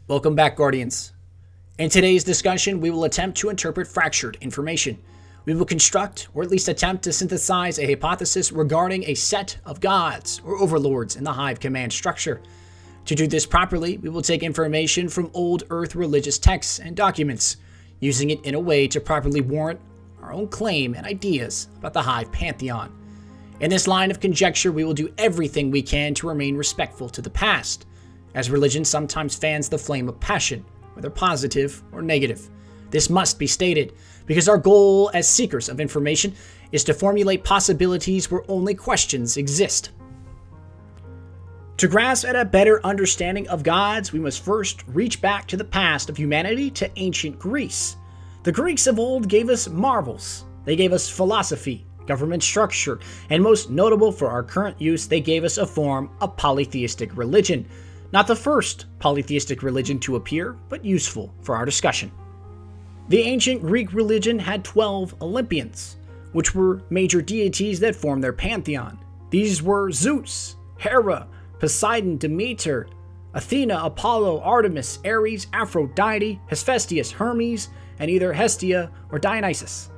Welcome back, Guardians. In today's discussion, we will attempt to interpret fractured information. We will construct, or at least attempt to synthesize, a hypothesis regarding a set of gods or overlords in the Hive command structure. To do this properly, we will take information from old Earth religious texts and documents, using it in a way to properly warrant our own claim and ideas about the Hive Pantheon. In this line of conjecture, we will do everything we can to remain respectful to the past, as religion sometimes fans the flame of passion, whether positive or negative. This must be stated, because our goal as seekers of information is to formulate possibilities where only questions exist. To grasp at a better understanding of gods, we must first reach back to the past of humanity, to ancient Greece. The Greeks of old gave us marvels. They gave us philosophy, government structure, and most notable for our current use, they gave us a form of polytheistic religion. Not the first polytheistic religion to appear, but useful for our discussion. The ancient Greek religion had 12 Olympians, which were major deities that formed their pantheon. These were Zeus, Hera, Poseidon, Demeter, Athena, Apollo, Artemis, Ares, Aphrodite, Hephaestus, Hermes, and either Hestia or Dionysus.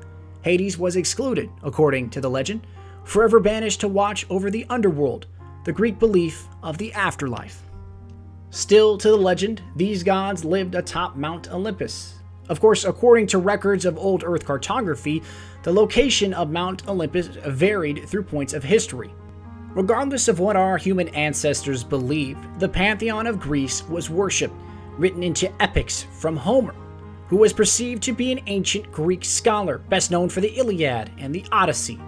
Hades was excluded, according to the legend, forever banished to watch over the underworld, the Greek belief of the afterlife. Still to the legend, these gods lived atop Mount Olympus. Of course, according to records of old Earth cartography, the location of Mount Olympus varied through points of history. Regardless of what our human ancestors believed, the pantheon of Greece was worshipped, written into epics from Homer, who was perceived to be an ancient Greek scholar, best known for the Iliad and the Odyssey.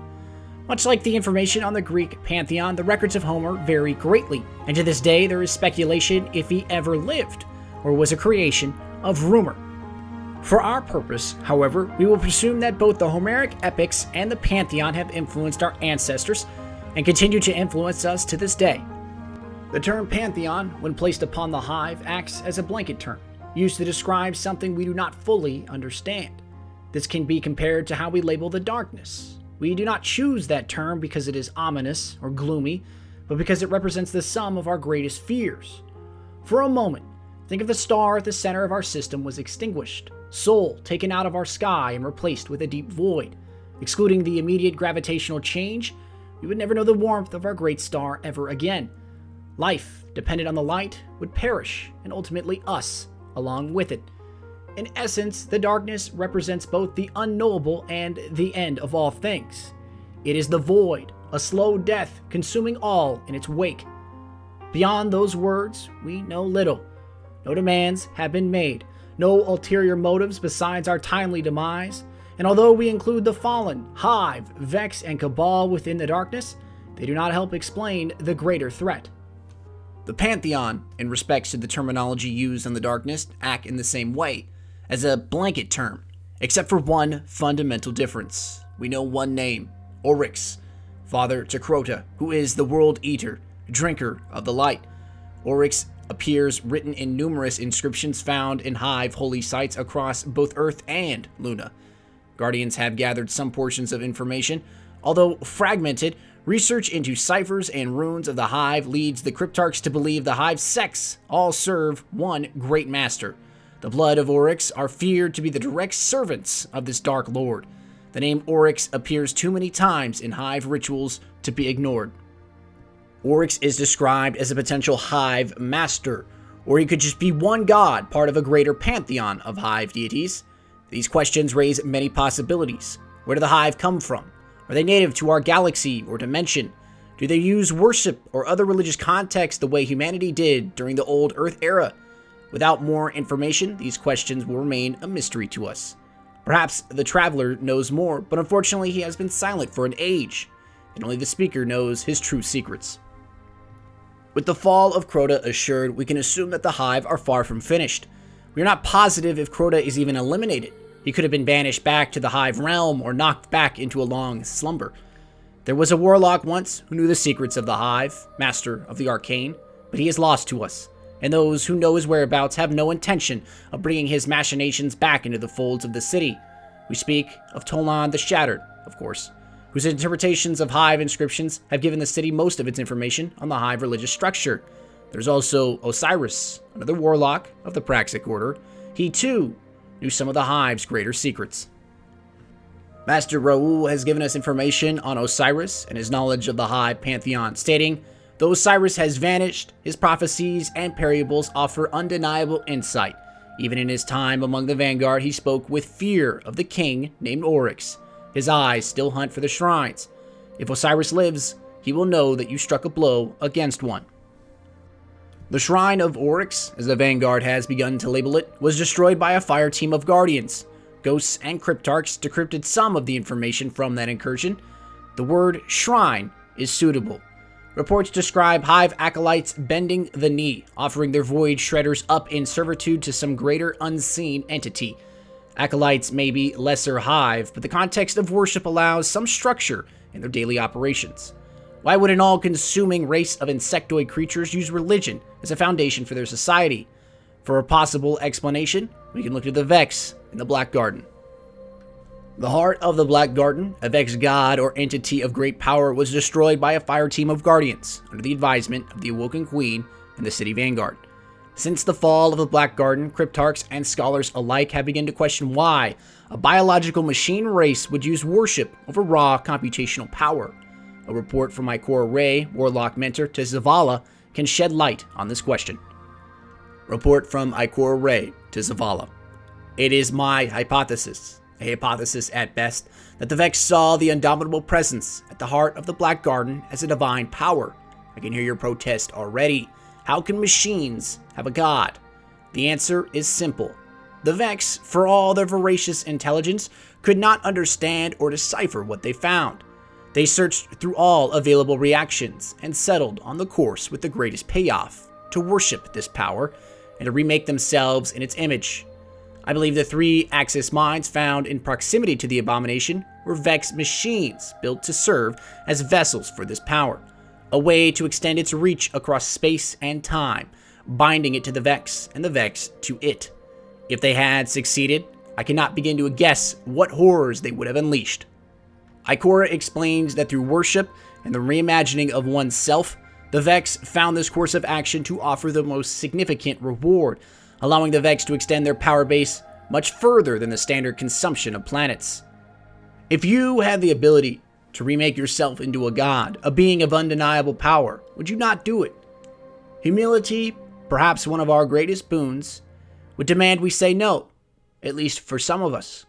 Much like the information on the Greek pantheon, the records of Homer vary greatly, and to this day there is speculation if he ever lived, or was a creation of rumor. For our purpose, however, we will presume that both the Homeric epics and the pantheon have influenced our ancestors, and continue to influence us to this day. The term pantheon, when placed upon the Hive, acts as a blanket term, used to describe something we do not fully understand. This can be compared to how we label the darkness. We do not choose that term because it is ominous or gloomy, but because it represents the sum of our greatest fears. For a moment, think if the star at the center of our system was extinguished, soul taken out of our sky and replaced with a deep void. Excluding the immediate gravitational change, we would never know the warmth of our great star ever again. Life, dependent on the light, would perish, and ultimately us along with it. In essence, the darkness represents both the unknowable and the end of all things. It is the void, a slow death consuming all in its wake. Beyond those words, we know little. No demands have been made, no ulterior motives besides our timely demise, and although we include the fallen, Hive, Vex, and Cabal within the darkness, they do not help explain the greater threat. The Pantheon, in respects to the terminology used on the darkness, act in the same way, as a blanket term, except for one fundamental difference. We know one name, Oryx, father to Crota, who is the world eater, drinker of the light. Oryx appears written in numerous inscriptions found in Hive holy sites across both Earth and Luna. Guardians have gathered some portions of information, although fragmented. Research into ciphers and runes of the Hive leads the cryptarchs to believe the Hive sects all serve one great master. The blood of Oryx are feared to be the direct servants of this dark lord. The name Oryx appears too many times in Hive rituals to be ignored. Oryx is described as a potential Hive master, or he could just be one god, part of a greater pantheon of Hive deities. These questions raise many possibilities. Where do the Hive come from? Are they native to our galaxy or dimension? Do they use worship or other religious context the way humanity did during the old Earth era? Without more information, these questions will remain a mystery to us. Perhaps the traveler knows more, but unfortunately he has been silent for an age, and only the speaker knows his true secrets. With the fall of Crota assured, we can assume that the Hive are far from finished. We are not positive if Crota is even eliminated. He could have been banished back to the Hive realm or knocked back into a long slumber. There was a warlock once who knew the secrets of the Hive, master of the arcane, but he is lost to us, and those who know his whereabouts have no intention of bringing his machinations back into the folds of the city. We speak of Tolan the Shattered, of course, whose interpretations of Hive inscriptions have given the city most of its information on the Hive religious structure. There's also Osiris, another warlock of the Praxic Order. He too knew some of the Hive's greater secrets. Master Raoul has given us information on Osiris and his knowledge of the Hive Pantheon, stating, though Osiris has vanished, his prophecies and parables offer undeniable insight. Even in his time among the vanguard, he spoke with fear of the king named Oryx. His eyes still hunt for the shrines. If Osiris lives, he will know that you struck a blow against one. The Shrine of Oryx, as the vanguard has begun to label it, was destroyed by a fire team of guardians. Ghosts and cryptarchs decrypted some of the information from that incursion. The word shrine is suitable. Reports describe Hive acolytes bending the knee, offering their void shredders up in servitude to some greater unseen entity. Acolytes may be lesser Hive, but the context of worship allows some structure in their daily operations. Why would an all-consuming race of insectoid creatures use religion as a foundation for their society? For a possible explanation, we can look to the Vex in the Black Garden. The heart of the Black Garden, a Vex god or entity of great power, was destroyed by a fire team of guardians under the advisement of the Awoken Queen and the City Vanguard. Since the fall of the Black Garden, cryptarchs and scholars alike have begun to question why a biological machine race would use worship over raw computational power. A report from Ikora Rey, warlock mentor to Zavala, can shed light on this question. Report from Ikora Rey to Zavala. It is my hypothesis, a hypothesis at best, that the Vex saw the indomitable presence at the heart of the Black Garden as a divine power. I can hear your protest already. How can machines have a god? The answer is simple. The Vex, for all their voracious intelligence, could not understand or decipher what they found. They searched through all available reactions and settled on the course with the greatest payoff, to worship this power and to remake themselves in its image. I believe the 3 Axis mines found in proximity to the abomination were Vex machines built to serve as vessels for this power, a way to extend its reach across space and time, binding it to the Vex and the Vex to it. If they had succeeded, I cannot begin to guess what horrors they would have unleashed. Ikora explains that through worship and the reimagining of oneself, the Vex found this course of action to offer the most significant reward, allowing the Vex to extend their power base much further than the standard consumption of planets. If you had the ability to remake yourself into a god, a being of undeniable power, would you not do it? Humility, perhaps one of our greatest boons, would demand we say no, at least for some of us.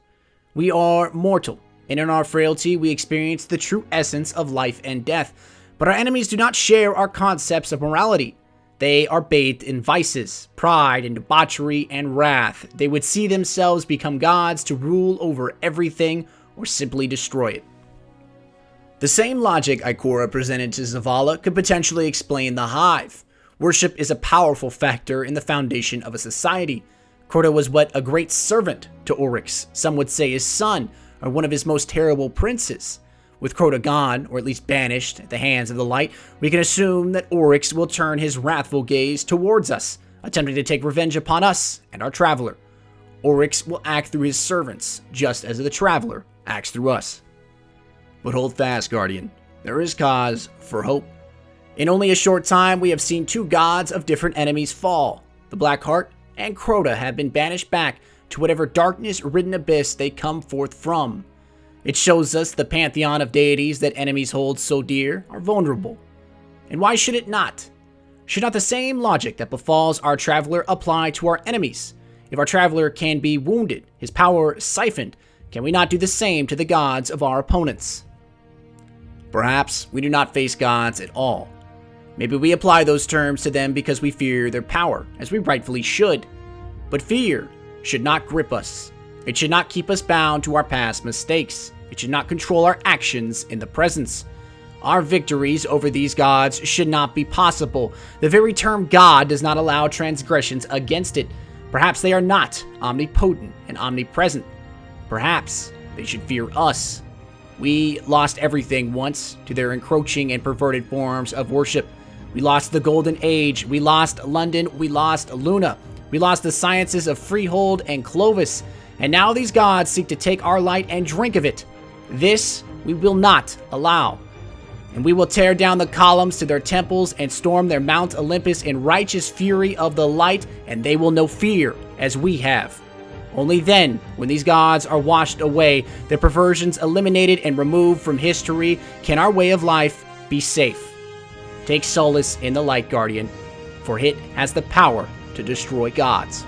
We are mortal, and in our frailty we experience the true essence of life and death, but our enemies do not share our concepts of morality. They are bathed in vices, pride, and debauchery and wrath. They would see themselves become gods to rule over everything or simply destroy it. The same logic Ikora presented to Zavala could potentially explain the Hive. Worship is a powerful factor in the foundation of a society. Crota was but a great servant to Oryx, some would say his son, or one of his most terrible princes. With Crota gone, or at least banished, at the hands of the light, we can assume that Oryx will turn his wrathful gaze towards us, attempting to take revenge upon us and our traveler. Oryx will act through his servants, just as the traveler acts through us. But hold fast, Guardian. There is cause for hope. In only a short time, we have seen 2 gods of different enemies fall. The Black Heart and Crota have been banished back to whatever darkness-ridden abyss they come forth from. It shows us the pantheon of deities that enemies hold so dear are vulnerable. And why should it not? Should not the same logic that befalls our traveler apply to our enemies? If our traveler can be wounded, his power siphoned, can we not do the same to the gods of our opponents? Perhaps we do not face gods at all. Maybe we apply those terms to them because we fear their power, as we rightfully should. But fear should not grip us. It should not keep us bound to our past mistakes. It should not control our actions in the present. Our victories over these gods should not be possible. The very term God does not allow transgressions against it. Perhaps they are not omnipotent and omnipresent. Perhaps they should fear us. We lost everything once to their encroaching and perverted forms of worship. We lost the Golden Age. We lost London. We lost Luna. We lost the sciences of Freehold and Clovis. And now these gods seek to take our light and drink of it. This we will not allow. And we will tear down the columns to their temples and storm their Mount Olympus in righteous fury of the light, and they will know fear as we have. Only then, when these gods are washed away, the perversions eliminated and removed from history, can our way of life be safe. Take solace in the light, Guardian, for it has the power to destroy gods.